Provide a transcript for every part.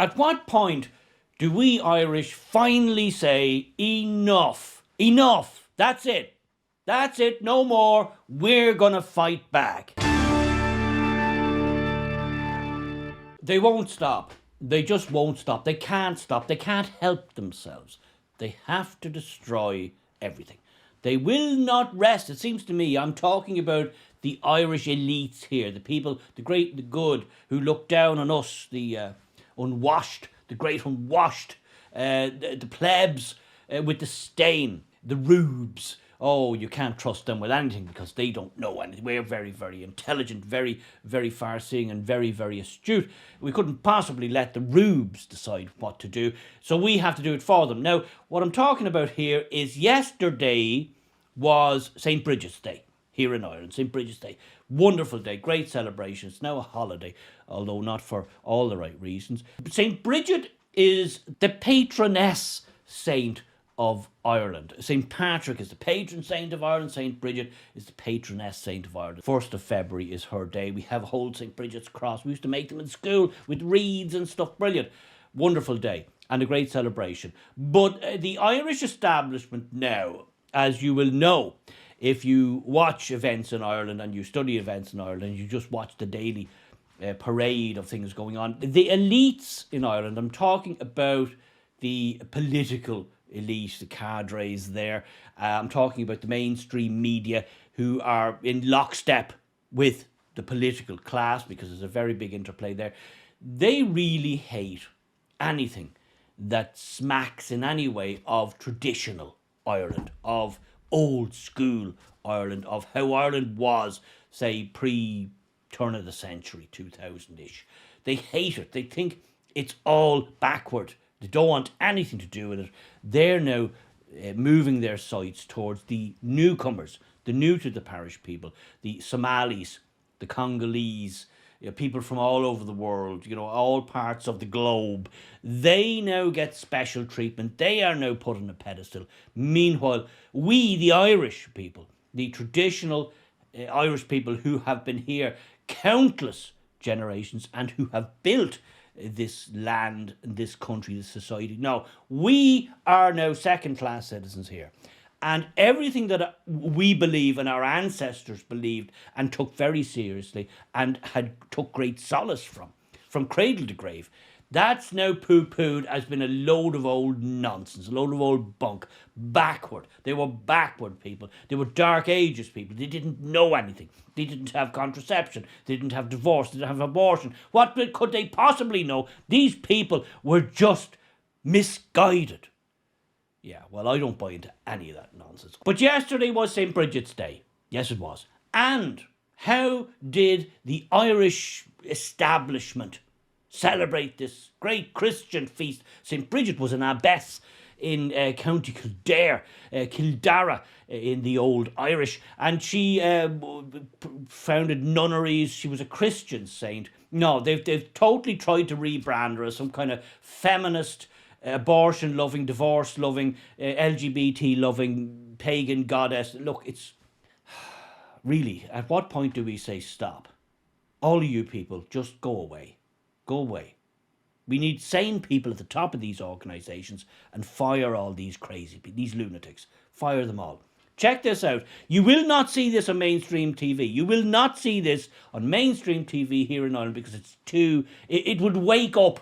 At what point do we Irish finally say, enough, enough, that's it, no more, we're going to fight back? They won't stop. They just won't stop. They can't stop. They can't help themselves. They have to destroy everything. They will not rest. It seems to me, I'm talking about the Irish elites here, the people, the great, the good, who look down on us, the unwashed, the great unwashed, the plebs with the stain, the rubes. Oh, you can't trust them with anything because they don't know anything. We're very, very intelligent, very, very far-seeing and very, very astute. We couldn't possibly let the rubes decide what to do, so we have to do it for them. Now, what I'm talking about here is yesterday was Saint Brigid's Day here in Ireland. Saint Brigid's Day. Wonderful day, great celebration. It's now a holiday, although not for all the right reasons. Saint Brigid is the patroness saint of Ireland. St. Patrick is the patron saint of Ireland. St. Brigid is the patroness saint of Ireland. 1st of February is her day. We have a whole St. Brigid's cross. We used to make them in school with wreaths and stuff. Brilliant. Wonderful day and a great celebration. But the Irish establishment now, as you will know, if you watch events in Ireland and you study events in Ireland and you just watch the daily parade of things going on, the elites in Ireland, I'm talking about the political elite, the cadres there. I'm talking about the mainstream media who are in lockstep with the political class because there's a very big interplay there. They really hate anything that smacks in any way of traditional Ireland, of old school Ireland, of how Ireland was, say, pre-turn of the century, 2000-ish. They hate it. They think it's all backward. They don't want anything to do with it. They're now moving their sights towards the newcomers, the new to the parish people, the Somalis, the Congolese, people from all over the world, all parts of the globe. They now get special treatment. They are now put on a pedestal. Meanwhile, we, the Irish people, the traditional Irish people who have been here countless generations and who have built this land, this country, this society. Now, we are now second-class citizens here. And everything that we believe and our ancestors believed and took very seriously and took great solace from cradle to grave, that's now poo-pooed as been a load of old nonsense, a load of old bunk, backward. They were backward people. They were Dark Ages people. They didn't know anything. They didn't have contraception. They didn't have divorce. They didn't have abortion. What could they possibly know? These people were just misguided. Yeah, well, I don't buy into any of that nonsense. But yesterday was St. Brigid's Day. Yes, it was. And how did the Irish establishment celebrate this great Christian feast? St. Brigid was an abbess in County Kildare, Kildara in the old Irish, and she founded nunneries. She was a Christian saint. No, they've totally tried to rebrand her as some kind of feminist, abortion-loving, divorce-loving, LGBT-loving, pagan goddess. Look, it's really, at what point do we say stop? All of you people, just go away. Go away. We need sane people at the top of these organisations and fire all these crazy people, these lunatics. Fire them all. Check this out. You will not see this on mainstream TV. You will not see this on mainstream TV here in Ireland because it's it would wake up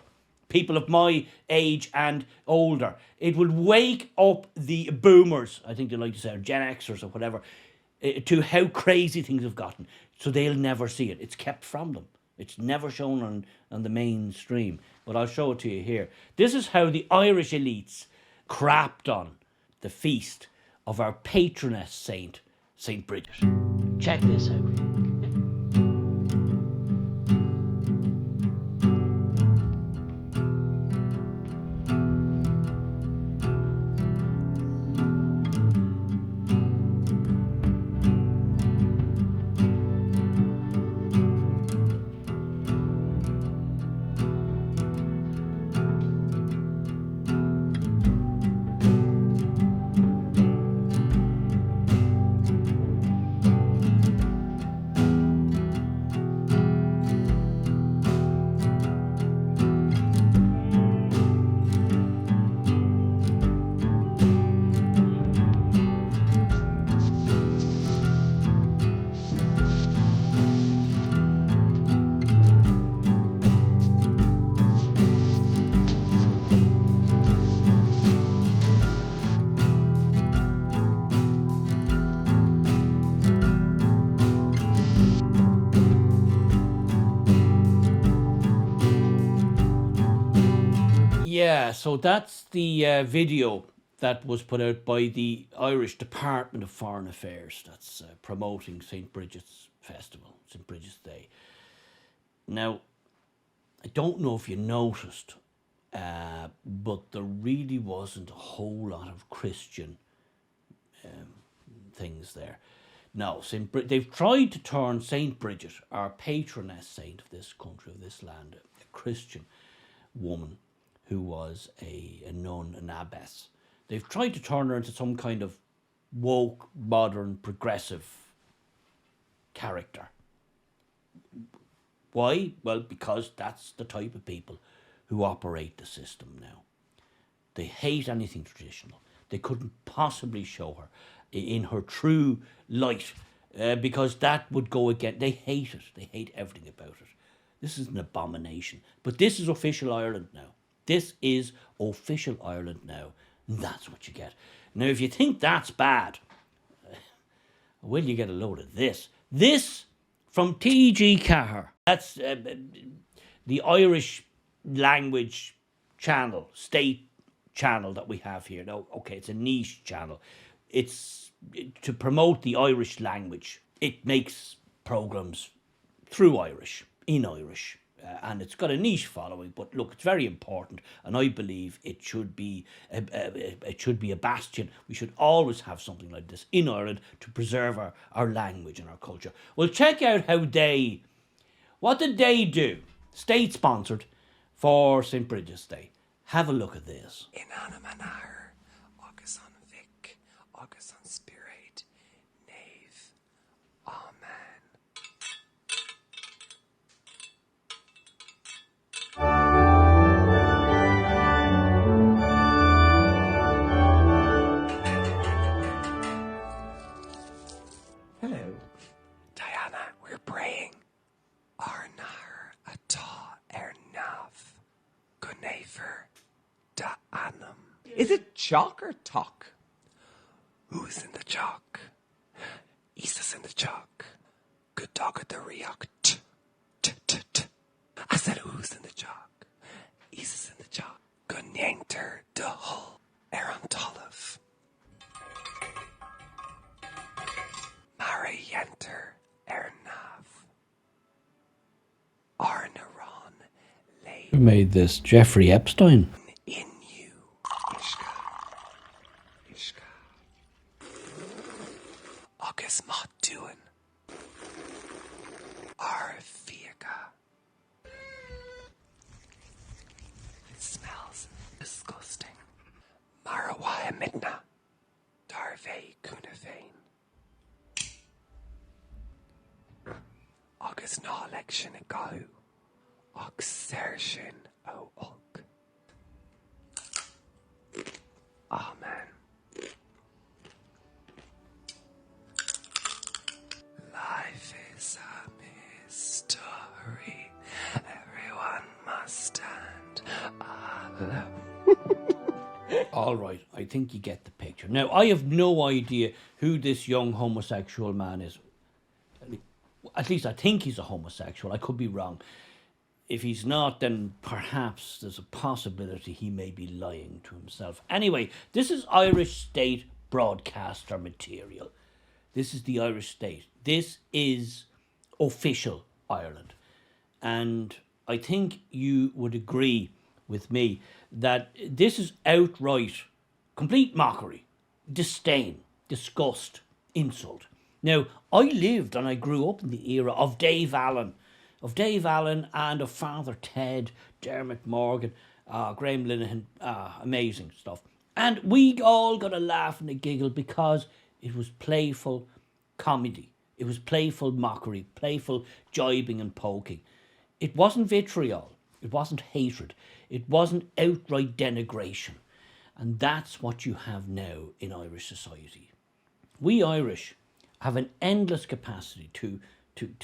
people of my age and older. It would wake up the boomers, I think they like to say, or Gen Xers or whatever, to how crazy things have gotten. So they'll never see it. It's kept from them. It's never shown on the mainstream. But I'll show it to you here. This is how the Irish elites crapped on the feast of our patroness saint, Saint Brigid. Check this out. Yeah, so that's the video that was put out by the Irish Department of Foreign Affairs that's promoting St. Brigid's Festival, St. Brigid's Day. Now, I don't know if you noticed, but there really wasn't a whole lot of Christian things there. No, they've tried to turn Saint Brigid, our patroness saint of this country, of this land, a Christian woman who was a nun, an abbess. They've tried to turn her into some kind of woke, modern, progressive character. Why? Well, because that's the type of people who operate the system now. They hate anything traditional. They couldn't possibly show her in her true light because that would go against. They hate it. They hate everything about it. This is an abomination. But this is official Ireland now. This is official Ireland now. And that's what you get. Now, if you think that's bad, well, you get a load of this. This from T.G. Cahir. That's the Irish language channel, state channel that we have here. Now, okay, it's a niche channel. It's to promote the Irish language. It makes programs through Irish, in Irish, and it's got a niche following. But look, it's very important, and I believe it should be a bastion. We should always have something like this in Ireland to preserve our language and our culture. Well, check out what did they do? State sponsored for St. Brigid's Day. Have a look at this. In Anamanar, August on Vic, August on Spirit, Nave, Amen. Hello. Diana, we're praying. Arnar Ata Ernav. Gunever da Anam. Is it chalk or talk? Who's in the chalk? Isa's in the chalk. Good dog at the riok. I said who's in the chalk? Isa's in the chalk. Gunyankter de hull. Aaron Tolov. Marienter Ernav. Arnaron Lay. Who made this? Jeffrey Epstein. In you. Ishka. August Mott doing. Arfiaka. It smells disgusting. Marawaya Midna. Darve Kunafane. August na election a go. Oxertion o ulk. Amen. Life is a mystery. Everyone must stand alone. All right, I think you get the picture. Now, I have no idea who this young homosexual man is. At least I think he's a homosexual. I could be wrong. If he's not, then perhaps there's a possibility he may be lying to himself. Anyway, this is Irish state broadcaster material. This is the Irish state. This is official Ireland. And I think you would agree with me that this is outright, complete mockery, disdain, disgust, insult. Now, I lived and I grew up in the era of Dave Allen and of Father Ted, Dermot Morgan, Graham Linehan, amazing stuff. And we all got a laugh and a giggle because it was playful comedy. It was playful mockery, playful jibing and poking. It wasn't vitriol. It wasn't hatred. It wasn't outright denigration. And that's what you have now in Irish society. We Irish have an endless capacity to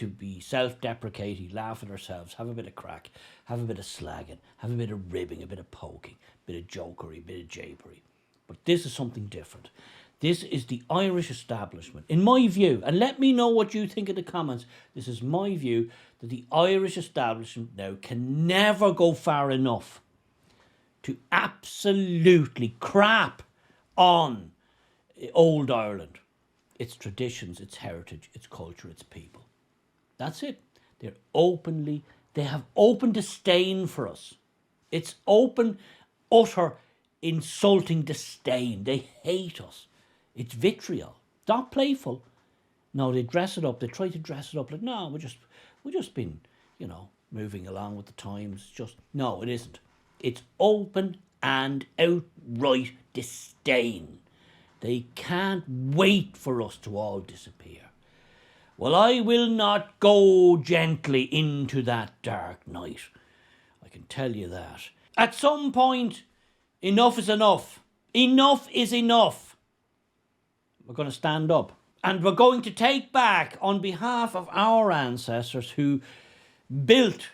be self-deprecating, laugh at ourselves, have a bit of crack, have a bit of slagging, have a bit of ribbing, a bit of poking, a bit of jokery, a bit of japery. But this is something different. This is the Irish establishment, in my view, and let me know what you think in the comments. This is my view, that the Irish establishment now can never go far enough to absolutely crap on old Ireland, its traditions, its heritage, its culture, its people. That's it. They have open disdain for us. It's open, utter, insulting disdain. They hate us. It's vitriol, not playful. No, they dress it up. They try to dress it up like, no, we're just been, moving along with the times. Just no, it isn't. It's open and outright disdain. They can't wait for us to all disappear. Well, I will not go gently into that dark night. I can tell you that. At some point, enough is enough. Enough is enough. We're going to stand up. And we're going to take back, on behalf of our ancestors who built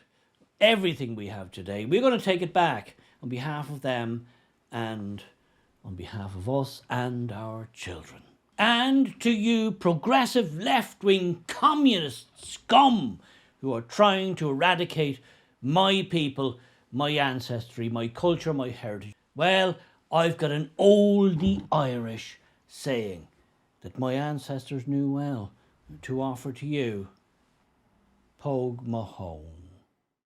everything we have today, we're going to take it back on behalf of them and on behalf of us and our children. And to you progressive left-wing communist scum who are trying to eradicate my people, my ancestry, my culture, my heritage. Well, I've got an oldie Irish saying that my ancestors knew well to offer to you. Pogue Mahone.